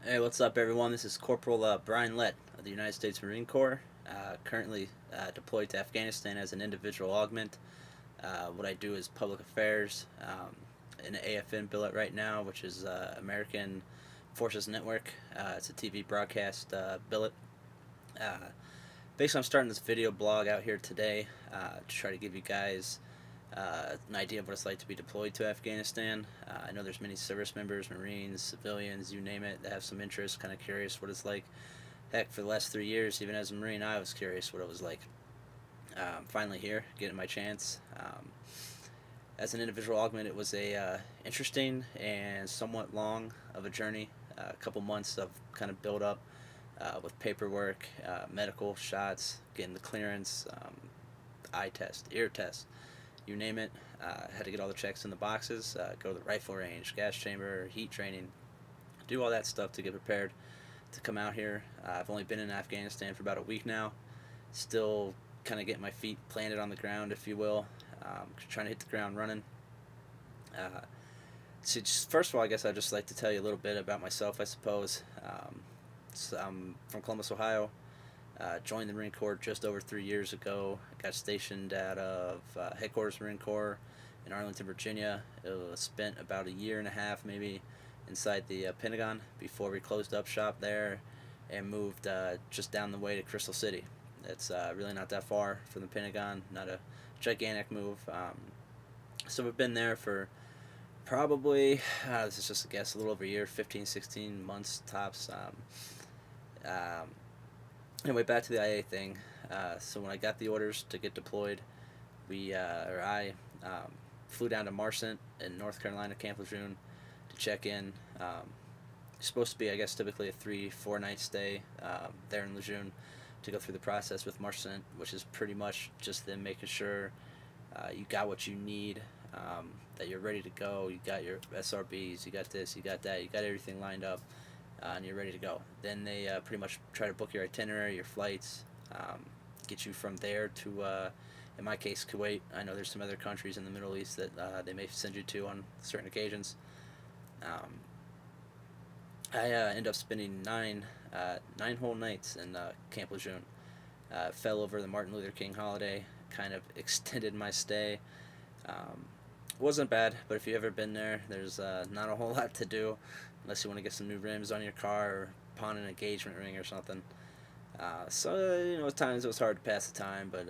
Hey, what's up, everyone? This is Cpl Bryan Lett of the United States Marine Corps, currently deployed to Afghanistan as an individual augment. What I do is public affairs in an AFN billet right now, which is American Forces Network. It's a TV broadcast billet. Uh, Basically, I'm starting this video blog out here today to try to give you guys an idea of what it's like to be deployed to Afghanistan. I know there's many service members, Marines, civilians, you name it, that have some interest, kind of curious what it's like. Heck, for the last 3 years, even as a Marine, I was curious what it was like. Finally here, getting my chance. As an individual augment, it was a interesting and somewhat long of a journey. A couple months of kind of build up with paperwork, medical shots, getting the clearance, eye test, ear test, you name it. Had to get all the checks in the boxes, go to the rifle range, gas chamber, heat training, do all that stuff to get prepared to come out here. I've only been in Afghanistan for about a week now, still kind of getting my feet planted on the ground, if you will, trying to hit the ground running. Uh, First of all, I guess I'd just like to tell you a little bit about myself, I suppose. So I'm from Columbus, Ohio. Joined the Marine Corps just over 3 years ago. Got stationed out of headquarters Marine Corps in Arlington, Virginia. It was spent about a year and a half, maybe, inside the Pentagon before we closed up shop there and moved just down the way to Crystal City. It's really not that far from the Pentagon, not a gigantic move. So we've been there for probably, this is just a guess, a little over a year, 15, 16 months tops. Um, Anyway, back to the IA thing. So when I got the orders to get deployed, I flew down to Marcent in North Carolina, Camp Lejeune, to check in. It's supposed to be, I guess, typically a 3-4 night stay there in Lejeune to go through the process with Marcent, which is pretty much just them making sure you got what you need, that you're ready to go. You got your SRBs, you got this, you got that, you got everything lined up. And you're ready to go. Then they pretty much try to book your itinerary, your flights, get you from there to, in my case, Kuwait. I know there's some other countries in the Middle East that they may send you to on certain occasions. Um, I end up spending nine whole nights in Camp Lejeune. Fell over the Martin Luther King holiday, kind of extended my stay. Um, wasn't bad, but if you've ever been there, there's not a whole lot to do unless you want to get some new rims on your car or pawn an engagement ring or something. At times it was hard to pass the time, but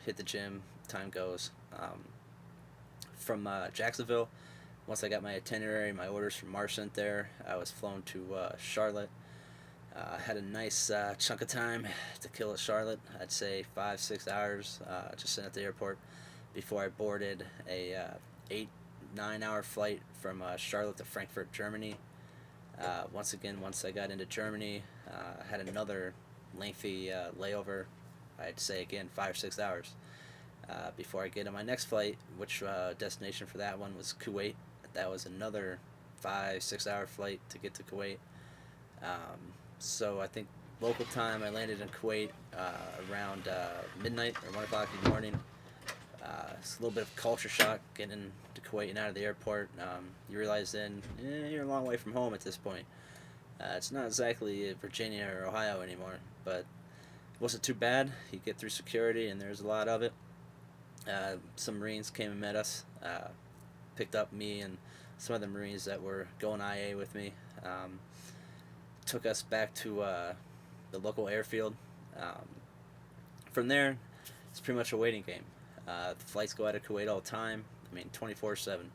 hit the gym, time goes. From Jacksonville, once I got my itinerary, my orders from Marcent there, I was flown to Charlotte. Had a nice chunk of time to kill at Charlotte. I'd say 5-6 hours just sitting at the airport before I boarded a 8-9 hour flight from Charlotte to Frankfurt, Germany. Once I got into Germany, had another lengthy layover. I'd say again 5-6 hours before I get on my next flight, which destination for that one was Kuwait. That was another 5-6 hour flight to get to Kuwait. So I think local time I landed in Kuwait around midnight or 1 o'clock in the morning. It's a little bit of culture shock getting to Kuwait and out of the airport. You realize then you're a long way from home at this point. It's not exactly Virginia or Ohio anymore, but it wasn't too bad. You get through security, and there's a lot of it. Some Marines came and met us, picked up me and some other Marines that were going IA with me. Took us back to the local airfield. Um, from there, it's pretty much a waiting game. The flights go out of Kuwait all the time. 24/7.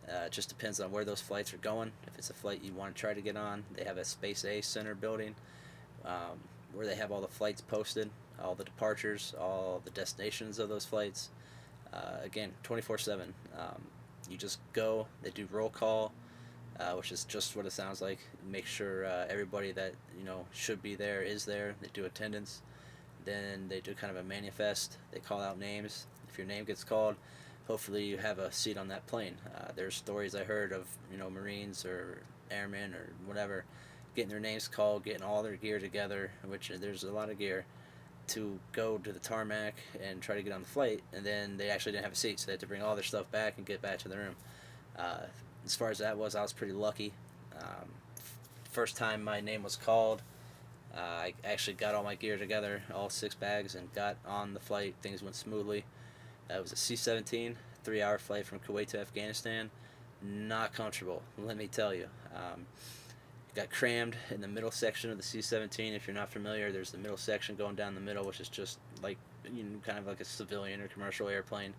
It just depends on where those flights are going. If it's a flight you want to try to get on, they have a Space A Center building where they have all the flights posted, all the departures, all the destinations of those flights. Again, 24/7. You just go. They do roll call, which is just what it sounds like. Make sure everybody that should be there is there. They do attendance. Then they do kind of a manifest. They call out names. If your name gets called, hopefully you have a seat on that plane. There's stories I heard of Marines or airmen or whatever getting their names called, getting all their gear together, which there's a lot of gear, to go to the tarmac and try to get on the flight, and then they actually didn't have a seat, so they had to bring all their stuff back and get back to the room. As far as that was, I was pretty lucky. first time my name was called, I actually got all my gear together, all 6 bags, and got on the flight. Things went smoothly. It was a C-17, 3-hour flight from Kuwait to Afghanistan. Not comfortable, let me tell you. Got crammed in the middle section of the C-17. If you're not familiar, there's the middle section going down the middle, which is just like, kind of like a civilian or commercial airplane.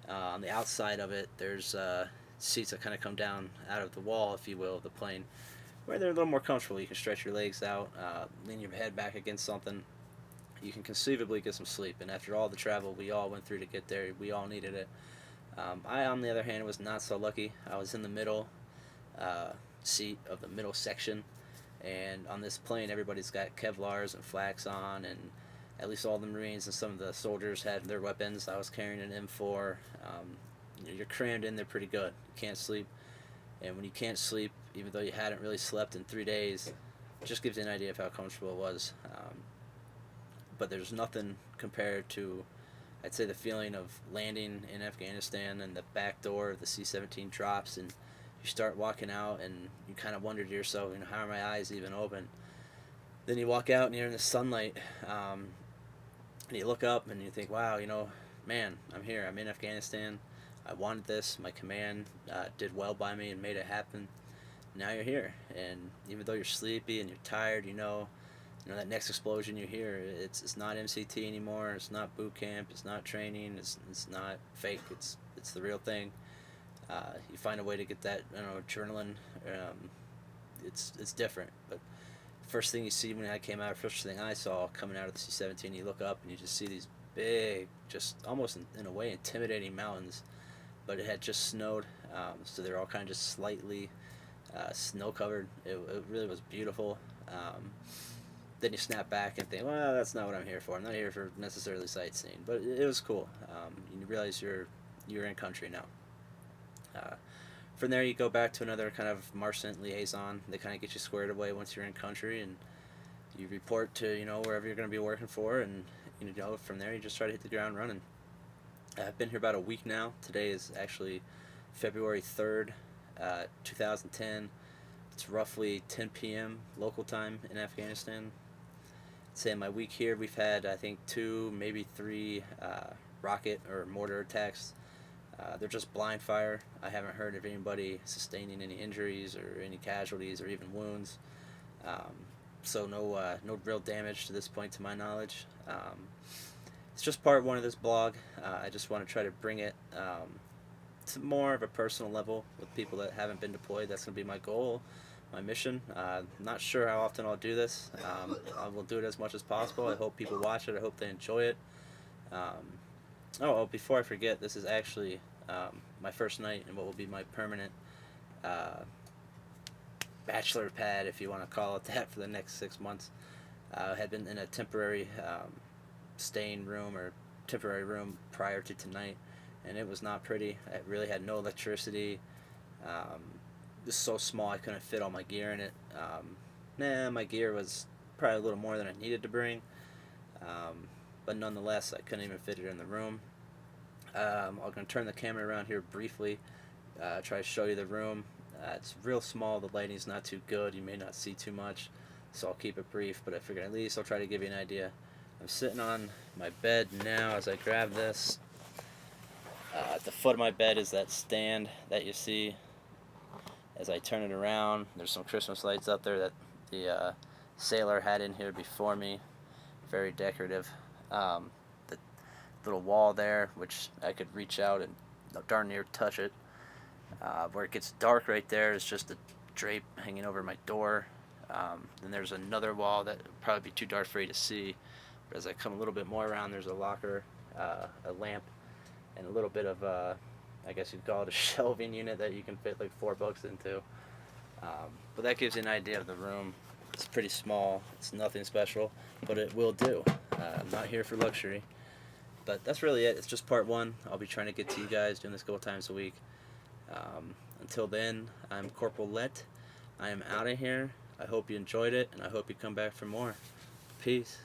On the outside of it, there's seats that kind of come down out of the wall, if you will, of the plane, where they're a little more comfortable. You can stretch your legs out, lean your head back against something. You can conceivably get some sleep. And after all the travel we all went through to get there, we all needed it. I, on the other hand, was not so lucky. I was in the middle seat of the middle section, and on this plane everybody's got Kevlars and flaks on, and at least all the Marines and some of the soldiers had their weapons. I was carrying an M4. You're crammed in there pretty good. You can't sleep, and when you can't sleep, even though you hadn't really slept in 3 days, it just gives you an idea of how comfortable it was. But there's nothing compared to, I'd say, the feeling of landing in Afghanistan and the back door of the C-17 drops, and you start walking out, and you kind of wonder to yourself, how are my eyes even open? Then you walk out and you're in the sunlight, and you look up and you think, wow, man, I'm here. I'm in Afghanistan. I wanted this. My command did well by me and made it happen. Now you're here, and even though you're sleepy and you're tired, that next explosion you hear, it's not MCT anymore. It's not boot camp. It's not training. It's not fake. It's the real thing. You find a way to get that adrenaline. It's different. But first thing you see when I came out, first thing I saw coming out of the C-17, you look up and you just see these big, just almost in a way intimidating mountains. But it had just snowed, so they're all kind of just slightly snow covered. It really was beautiful. Then you snap back and think, well, that's not what I'm here for. I'm not here for necessarily sightseeing, but it was cool. You realize you're in country now. From there, you go back to another kind of Marcent liaison. They kind of get you squared away once you're in country, and you report to wherever you're going to be working for, and from there you just try to hit the ground running. I've been here about a week now. Today is actually February 3rd, 2010. It's roughly 10 p.m. local time in Afghanistan. I'd say in my week here, we've had, I think, 2, maybe 3 rocket or mortar attacks. They're just blind fire. I haven't heard of anybody sustaining any injuries or any casualties or even wounds. So no real damage to this point, to my knowledge. It's just part 1 of this blog. I just want to try to bring it to more of a personal level with people that haven't been deployed. That's going to be my goal, my mission. Not sure how often I'll do this. I will do it as much as possible. I hope people watch it. I hope they enjoy it. Before I forget, this is actually my first night in what will be my permanent bachelor pad, if you want to call it that, for the next 6 months. I had been in a temporary staying room or temporary room prior to tonight, and it was not pretty. I really had no electricity. It was so small I couldn't fit all my gear in it. My gear was probably a little more than I needed to bring, but nonetheless I couldn't even fit it in the room. I'm going to turn the camera around here briefly, try to show you the room. It's real small, the lighting's not too good, you may not see too much, so I'll keep it brief, but I figured at least I'll try to give you an idea. I'm sitting on my bed now as I grab this. At the foot of my bed is that stand that you see. As I turn it around, there's some Christmas lights up there that the sailor had in here before me. Very decorative. The little wall there, which I could reach out and darn near touch it. Where it gets dark right there is just a drape hanging over my door. Then there's another wall that would probably be too dark for you to see. But as I come a little bit more around, there's a locker, a lamp, and a little bit of, I guess you'd call it a shelving unit that you can fit like 4 books into. But that gives you an idea of the room. It's pretty small. It's nothing special, but it will do. I'm not here for luxury. But that's really it. It's just part 1. I'll be trying to get to you guys, doing this a couple times a week. Until then, I'm Cpl Lett. I am out of here. I hope you enjoyed it, and I hope you come back for more. Peace.